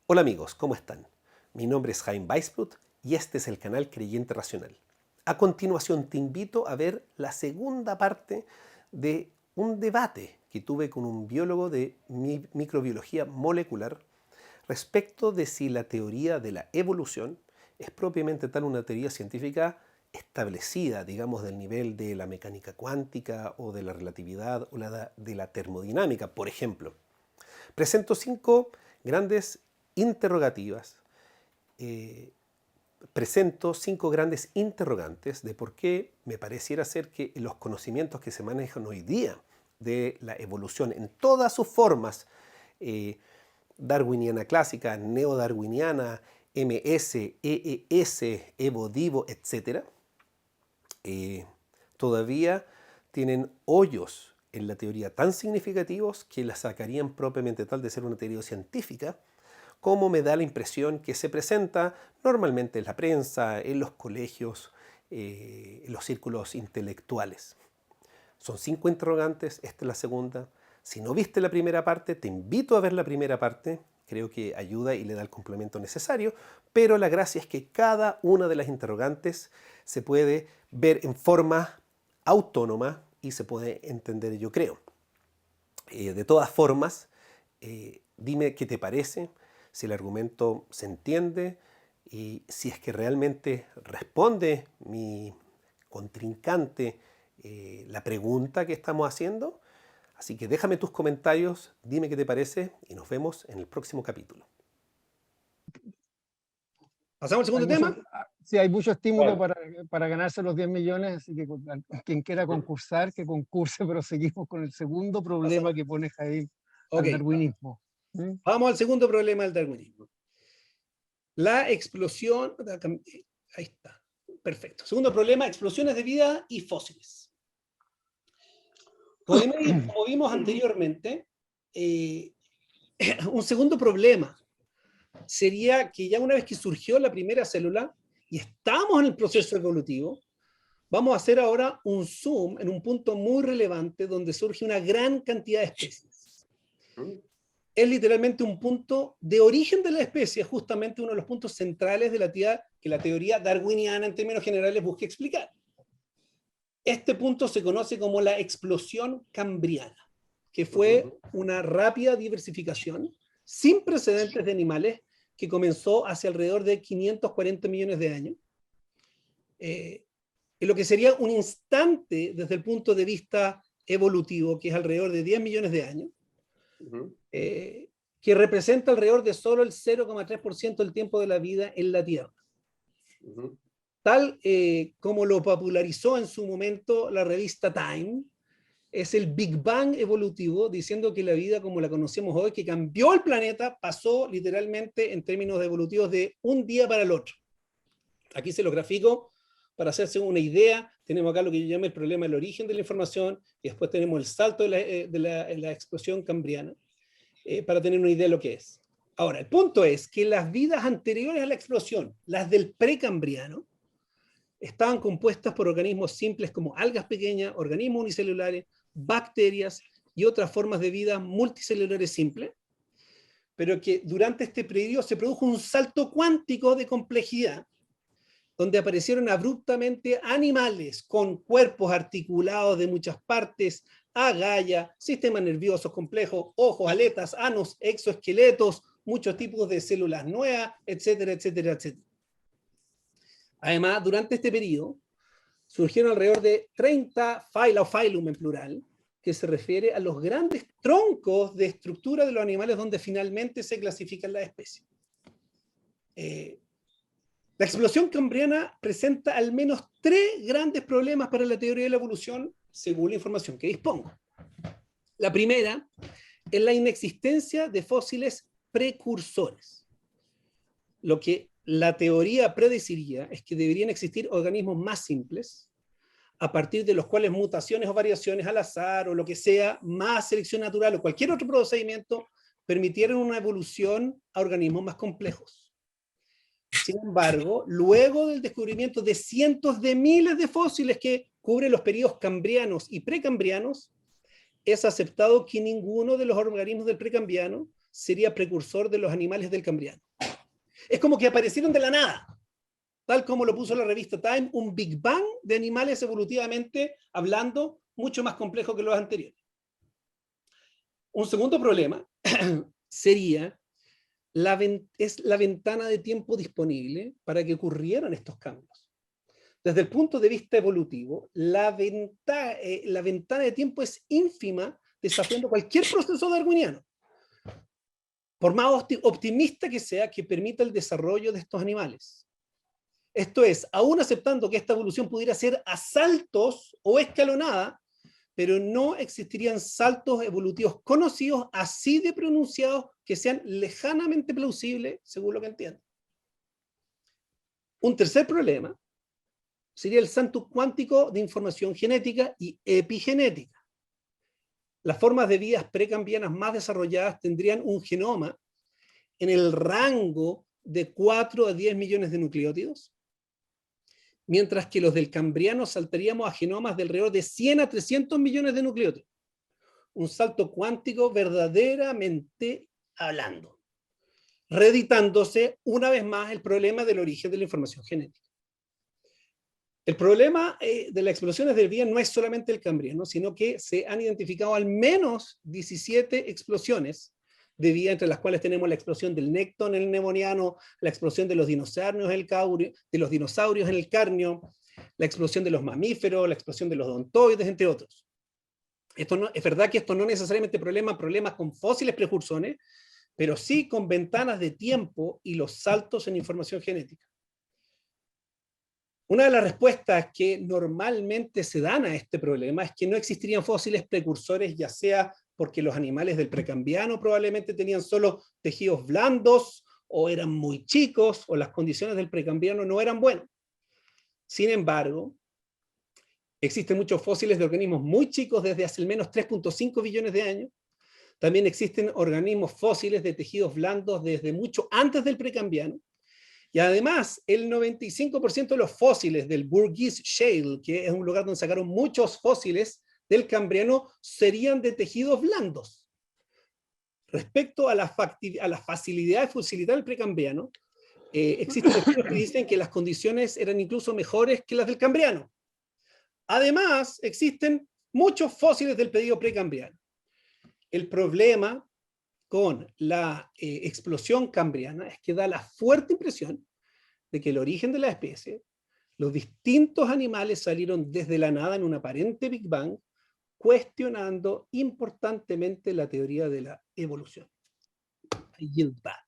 Hola amigos, ¿cómo están? Mi nombre es Jaime Weisbrot y este es el canal Creyente Racional. A continuación te invito a ver la segunda parte de un debate que tuve con un biólogo de microbiología molecular respecto de si la teoría de la evolución es propiamente tal una teoría científica establecida, digamos, del nivel de la mecánica cuántica o de la relatividad o de la termodinámica, por ejemplo. Presento 5 grandes interrogativas. eh, Presento 5 grandes interrogantes de por qué me pareciera ser que los conocimientos que se manejan hoy día de la evolución en todas sus formas, eh, darwiniana clásica, neodarwiniana, MS, EES, Evo, Divo, etc., eh, todavía tienen hoyos en la teoría tan significativos que la sacarían propiamente tal de ser una teoría científica, como me da la impresión que se presenta normalmente en la prensa, en los colegios, en los círculos intelectuales. Son 5 interrogantes, esta es la segunda. Si no viste la primera parte, te invito a ver la primera parte, creo que ayuda y le da el complemento necesario, pero la gracia es que cada una de las interrogantes se puede ver en forma autónoma y se puede entender, yo creo. De todas formas, dime qué te parece, si el argumento se entiende y si es que realmente responde mi contrincante la pregunta que estamos haciendo. Así que déjame tus comentarios, dime qué te parece y nos vemos en el próximo capítulo. ¿Pasamos al Hay segundo mucho, tema? sí, hay mucho estímulo Bueno. para ganarse los 10 millones, así que quien quiera concursar, que concurse, pero seguimos con el segundo problema que pone Jaime Ok, al darwinismo. ¿Mm? vamos al segundo problema del darwinismo. La explosión, ahí está, perfecto. Segundo problema, explosiones de vida y fósiles. Como vimos anteriormente, un segundo problema sería que ya una vez que surgió la primera célula y estamos en el proceso evolutivo, vamos a hacer ahora un zoom en un punto muy relevante donde surge una gran cantidad de especies. Es literalmente un punto de origen de la especie, justamente uno de los puntos centrales de la teoría darwiniana en términos generales busca explicar. Este punto se conoce como la explosión cambriana, que fue una rápida diversificación sin precedentes de animales que comenzó hace alrededor de 540 millones de años. En lo que sería un instante desde el punto de vista evolutivo, que es alrededor de 10 millones de años, que representa alrededor de solo el 0,3% del tiempo de la vida en la Tierra. Tal como lo popularizó en su momento la revista Time, es el Big Bang evolutivo, diciendo que la vida como la conocemos hoy, que cambió el planeta, pasó literalmente en términos evolutivos de un día para el otro. Aquí se lo grafico para hacerse una idea. Tenemos acá lo que yo llamo el problema del origen de la información y después tenemos el salto de la explosión cambriana para tener una idea de lo que es. Ahora, el punto es que las vidas anteriores a la explosión, las del precambriano, estaban compuestas por organismos simples como algas pequeñas, organismos unicelulares, bacterias y otras formas de vida multicelulares simples, pero que durante este periodo se produjo un salto cuántico de complejidad, donde aparecieron abruptamente animales con cuerpos articulados de muchas partes, agallas, sistemas nerviosos complejos, ojos, aletas, anos, exoesqueletos, muchos tipos de células nuevas, etcétera, etcétera, etcétera. Además, durante este periodo, surgieron alrededor de 30 phyla o phylum en plural, que se refiere a los grandes troncos de estructura de los animales donde finalmente se clasifican las especies. La explosión cambriana presenta al menos 3 grandes problemas para la teoría de la evolución, según la información que dispongo. La primera es la inexistencia de fósiles precursores. Lo que la teoría predeciría es que deberían existir organismos más simples, a partir de los cuales mutaciones o variaciones al azar o lo que sea, más selección natural o cualquier otro procedimiento, permitieran una evolución a organismos más complejos. Sin embargo, luego del descubrimiento de cientos de miles de fósiles que cubren los periodos cambrianos y precambrianos, es aceptado que ninguno de los organismos del precambriano sería precursor de los animales del Cambriano. Es como que aparecieron de la nada, tal como lo puso la revista Time, un Big Bang de animales evolutivamente hablando, mucho más complejo que los anteriores. Un segundo problema sería la ventana de tiempo disponible para que ocurrieran estos cambios. Desde el punto de vista evolutivo, la ventana de tiempo es ínfima, desafiando cualquier proceso darwiniano, por más optimista que sea, que permita el desarrollo de estos animales. Esto es, aún aceptando que esta evolución pudiera ser a saltos o escalonada, pero no existirían saltos evolutivos conocidos así de pronunciados que sean lejanamente plausibles, según lo que entiendo. Un tercer problema sería el salto cuántico de información genética y epigenética. Las formas de vidas precambrianas más desarrolladas tendrían un genoma en el rango de 4 a 10 millones de nucleótidos, mientras que los del Cambriano saltaríamos a genomas de alrededor de 100 a 300 millones de nucleótidos. Un salto cuántico verdaderamente hablando, reeditándose una vez más el problema del origen de la información genética. El problema de las explosiones de vida no es solamente el Cambriano, sino que se han identificado al menos 17 explosiones de vida, entre las cuales tenemos la explosión del Necton en el Devoniano, la explosión de los dinosaurios en el Carnio, la explosión de los mamíferos, la explosión de los odontoides, entre otros. Es verdad que esto no necesariamente problemas con fósiles precursores, pero sí con ventanas de tiempo y los saltos en información genética. Una de las respuestas que normalmente se dan a este problema es que no existirían fósiles precursores, ya sea porque los animales del Precambriano probablemente tenían solo tejidos blandos, o eran muy chicos, o las condiciones del Precambriano no eran buenas. Sin embargo, existen muchos fósiles de organismos muy chicos desde hace al menos 3.5 billones de años. También existen organismos fósiles de tejidos blandos desde mucho antes del Precambriano. Y además, el 95% de los fósiles del Burgess Shale, que es un lugar donde sacaron muchos fósiles del Cambriano, serían de tejidos blandos. Respecto a la facilidad de fosilizar el Precambriano, existen estudios que dicen que las condiciones eran incluso mejores que las del Cambriano. Además, existen muchos fósiles del periodo Precambriano. El problema con la explosión cambriana es que da la fuerte impresión de que el origen de la especie, los distintos animales salieron desde la nada en un aparente Big Bang, cuestionando importantemente la teoría de la evolución. I yield back.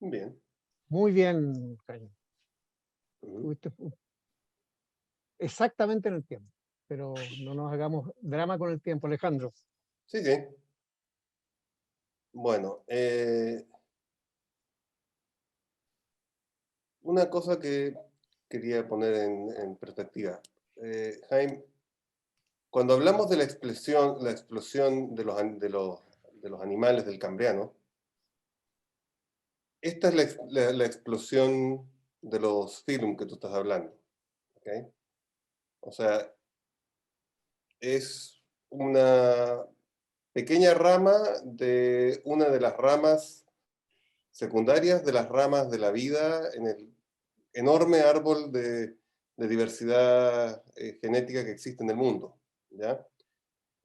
Bien. Muy bien, Jaime. Estuviste exactamente en el tiempo, pero no nos hagamos drama con el tiempo, Alejandro. Sí, sí. Bueno, una cosa que quería poner en perspectiva. Jaime, cuando hablamos de la explosión de los animales del Cambriano, esta es la explosión de los film que tú estás hablando. ¿Okay? O sea, es una pequeña rama de una de las ramas secundarias de las ramas de la vida en el enorme árbol de diversidad genética que existe en el mundo. ¿Ya?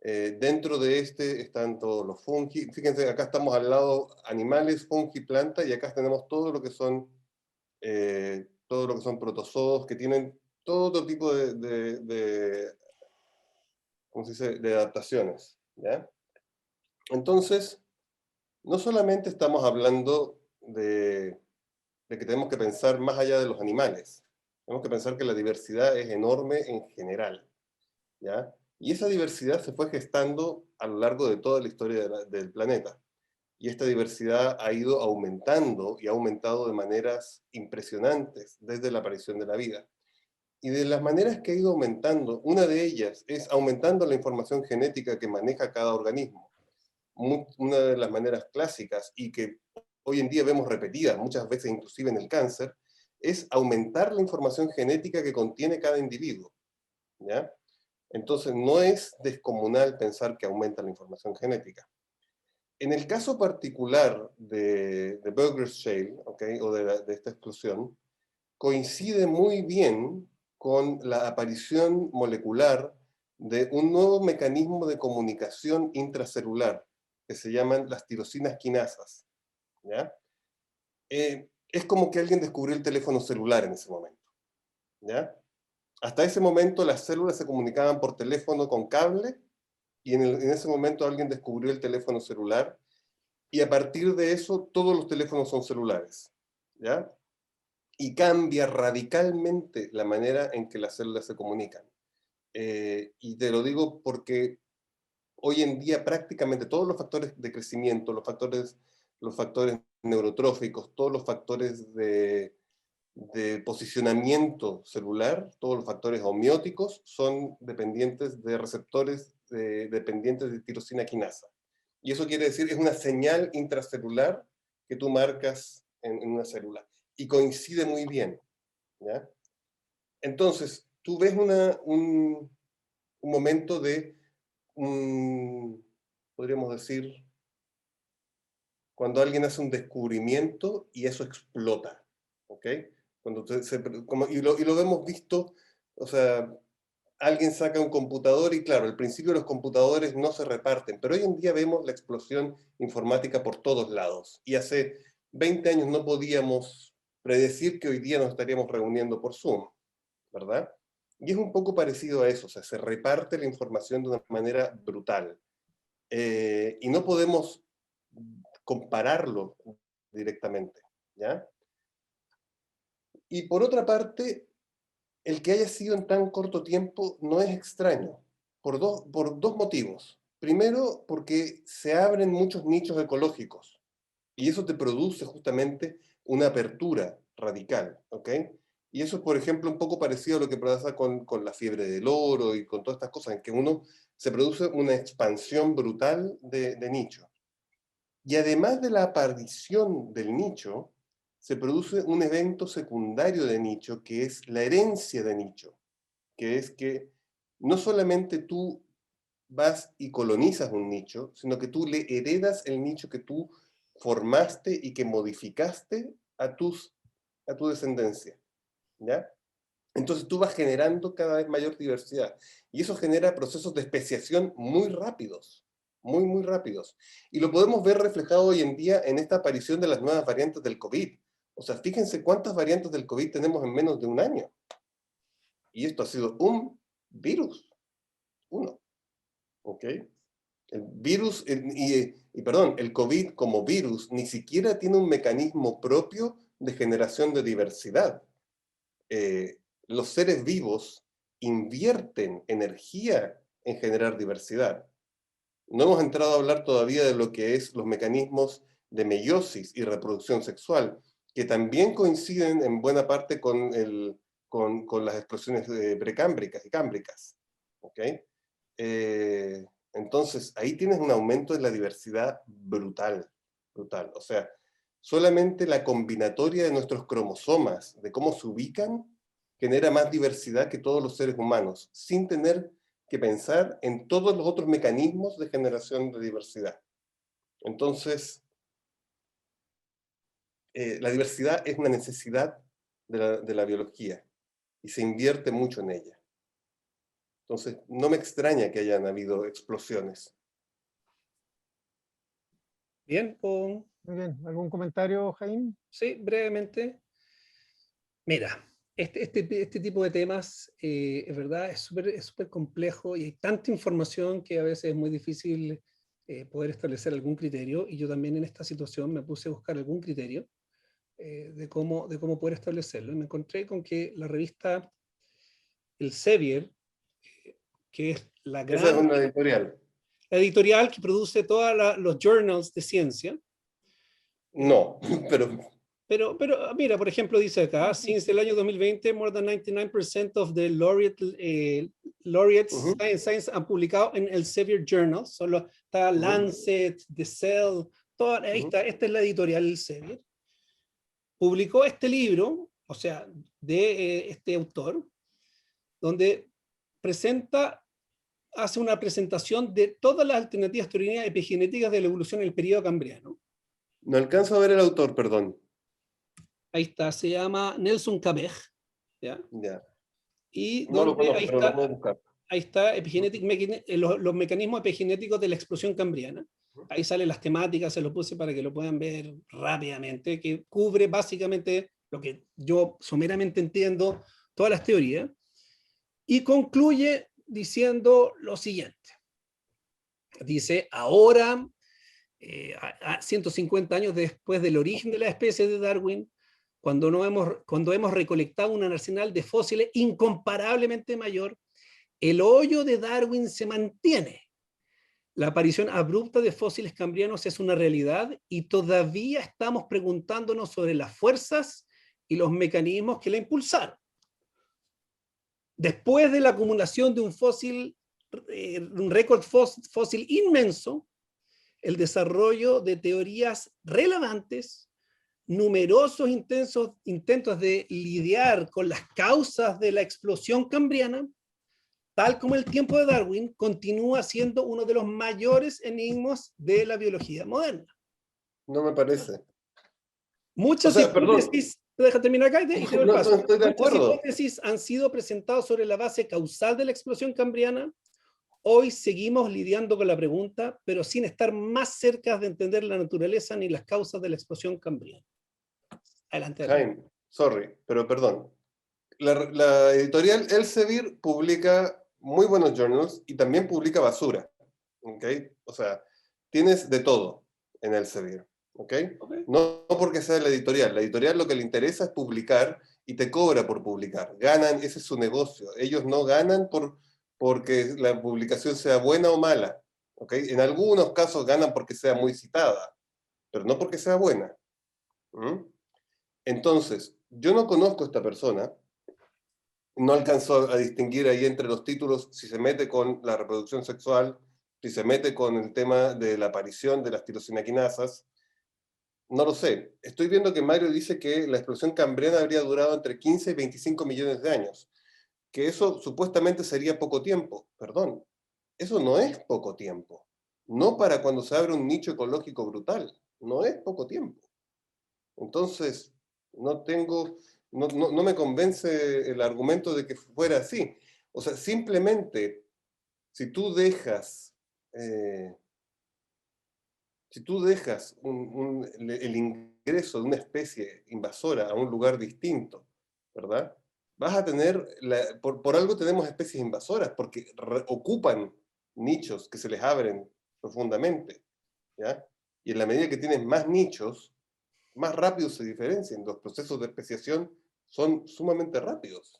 Dentro de este están todos los fungi. Fíjense, acá estamos al lado animales, fungi, plantas, y acá tenemos todo lo que son protozoos que tienen todo otro tipo ¿cómo se dice?, de adaptaciones. ¿Ya? Entonces, no solamente estamos hablando de que tenemos que pensar más allá de los animales. Tenemos que pensar que la diversidad es enorme en general. ¿Ya? Y esa diversidad se fue gestando a lo largo de toda la historia del planeta. Y esta diversidad ha ido aumentando y ha aumentado de maneras impresionantes desde la aparición de la vida. Y de las maneras que ha ido aumentando, una de ellas es aumentando la información genética que maneja cada organismo. Una de las maneras clásicas y que hoy en día vemos repetidas muchas veces inclusive en el cáncer, es aumentar la información genética que contiene cada individuo. ¿Ya? Entonces no es descomunal pensar que aumenta la información genética. En el caso particular de Burgers Shale, ¿okay? O de esta explosión, coincide muy bien con la aparición molecular de un nuevo mecanismo de comunicación intracelular, que se llaman las tirosinas quinasas, ¿ya? Es como que alguien descubrió el teléfono celular en ese momento, ¿ya? Hasta ese momento las células se comunicaban por teléfono con cable, y en ese momento alguien descubrió el teléfono celular, y a partir de eso todos los teléfonos son celulares, ¿ya? Y cambia radicalmente la manera en que las células se comunican. Y te lo digo porque hoy en día prácticamente todos los factores de crecimiento, los factores neurotróficos, todos los factores de posicionamiento celular, todos los factores homeóticos son dependientes de receptores dependientes de tirosina quinasa. Y eso quiere decir, es una señal intracelular que tú marcas en una célula. Y coincide muy bien, ¿ya? Entonces, tú ves un momento de, podríamos decir, cuando alguien hace un descubrimiento y eso explota, ¿ok? Cuando y lo hemos visto, o sea, alguien saca un computador y claro, al principio los computadores no se reparten, pero hoy en día vemos la explosión informática por todos lados. Y hace 20 años no podíamos predecir que hoy día nos estaríamos reuniendo por Zoom, ¿verdad? Y es un poco parecido a eso, o sea, se reparte la información de una manera brutal. Y no podemos compararlo directamente, ¿ya? Y por otra parte, el que haya sido en tan corto tiempo no es extraño, por dos motivos. Primero, porque se abren muchos nichos ecológicos, y eso te produce justamente una apertura radical, ¿ok? Y eso es, por ejemplo, un poco parecido a lo que pasa con la fiebre del oro y con todas estas cosas, en que se produce una expansión brutal de nicho. Y además de la aparición del nicho, se produce un evento secundario de nicho, que es la herencia de nicho, que es que no solamente tú vas y colonizas un nicho, sino que tú le heredas el nicho que tú formaste y que modificaste a tu descendencia, ¿ya? Entonces tú vas generando cada vez mayor diversidad. Y eso genera procesos de especiación muy rápidos, muy, muy rápidos. Y lo podemos ver reflejado hoy en día en esta aparición de las nuevas variantes del COVID. O sea, fíjense cuántas variantes del COVID tenemos en menos de un año. Y esto ha sido un virus, uno, ¿ok? El virus, perdón, el COVID como virus ni siquiera tiene un mecanismo propio de generación de diversidad. Los seres vivos invierten energía en generar diversidad. No hemos entrado a hablar todavía de lo que es los mecanismos de meiosis y reproducción sexual, que también coinciden en buena parte con las explosiones precámbricas y cámbricas. ¿Okay? Entonces, ahí tienes un aumento de la diversidad brutal, brutal. O sea, solamente la combinatoria de nuestros cromosomas, de cómo se ubican, genera más diversidad que todos los seres humanos, sin tener que pensar en todos los otros mecanismos de generación de diversidad. Entonces, la diversidad es una necesidad de la biología y se invierte mucho en ella. Entonces, no me extraña que hayan habido explosiones. Bien, Muy bien. ¿Algún comentario, Jaime? sí, brevemente. Mira, este tipo de temas, es verdad, es súper complejo y hay tanta información que a veces es muy difícil poder establecer algún criterio. Y yo también en esta situación me puse a buscar algún criterio de cómo poder establecerlo. Y me encontré con que la revista Elsevier, que es Esa es una editorial. la editorial que produce todos los journals de ciencia. No, Pero mira, por ejemplo, dice acá, since el año 2020, more than 99% of the laureates science han publicado en Elsevier Journal. Solo está Lancet, The Cell, ahí está, esta es la editorial Elsevier. Publicó este libro, o sea, de este autor, donde presenta hace una presentación de todas las alternativas teóricas epigenéticas de la evolución en el periodo cambriano. No alcanzo a ver el autor, perdón. Ahí está, se llama Nelson Cabej, ¿ya? Ya. Y No lo donde conozco, pero lo puedo buscar. ahí está los mecanismos epigenéticos de la explosión cambriana. Ahí salen las temáticas, se los puse para que lo puedan ver rápidamente, que cubre básicamente lo que yo someramente entiendo, todas las teorías, y concluye diciendo lo siguiente. Dice, ahora, 150 años después del origen de la especie de Darwin, cuando hemos recolectado un arsenal de fósiles incomparablemente mayor, el hoyo de Darwin se mantiene. La aparición abrupta de fósiles cambrianos es una realidad y todavía estamos preguntándonos sobre las fuerzas y los mecanismos que la impulsaron. Después de la acumulación de un récord fósil inmenso, el desarrollo de teorías relevantes, numerosos intentos de lidiar con las causas de la explosión cambriana, tal como el tiempo de Darwin, continúa siendo uno de los mayores enigmas de la biología moderna. No me parece. Muchas hipótesis, deja terminar acá y te doy el paso. Estoy de Muchas acuerdo. hipótesis han sido presentadas sobre la base causal de la explosión cambriana. Hoy seguimos lidiando con la pregunta, pero sin estar más cerca de entender la naturaleza ni las causas de la explosión cambriana. Adelante. Jaime, sorry, pero perdón. La editorial Elsevier publica muy buenos journals y también publica basura. ¿Ok? O sea, tienes de todo en Elsevier. ¿Ok? Okay. No porque sea la editorial. La editorial lo que le interesa es publicar y te cobra por publicar. Ganan, ese es su negocio. Ellos no ganan porque la publicación sea buena o mala. ¿Ok? En algunos casos ganan porque sea muy citada, pero no porque sea buena. ¿Mm? Entonces, yo no conozco a esta persona, no alcanzó a distinguir ahí entre los títulos si se mete con la reproducción sexual, si se mete con el tema de la aparición de las tirosinaquinasas. No lo sé. Estoy viendo que Mario dice que la explosión cambriana habría durado entre 15 y 25 millones de años, que eso supuestamente sería poco tiempo. Perdón, eso no es poco tiempo. No para cuando se abre un nicho ecológico brutal. No es poco tiempo. Entonces, no me convence el argumento de que fuera así. O sea, simplemente, si tú dejas el ingreso de una especie invasora a un lugar distinto, ¿verdad? Vas a tener, por algo tenemos especies invasoras, porque ocupan nichos que se les abren profundamente, ¿ya? Y en la medida que tienes más nichos, más rápido se diferencian. Los procesos de especiación son sumamente rápidos.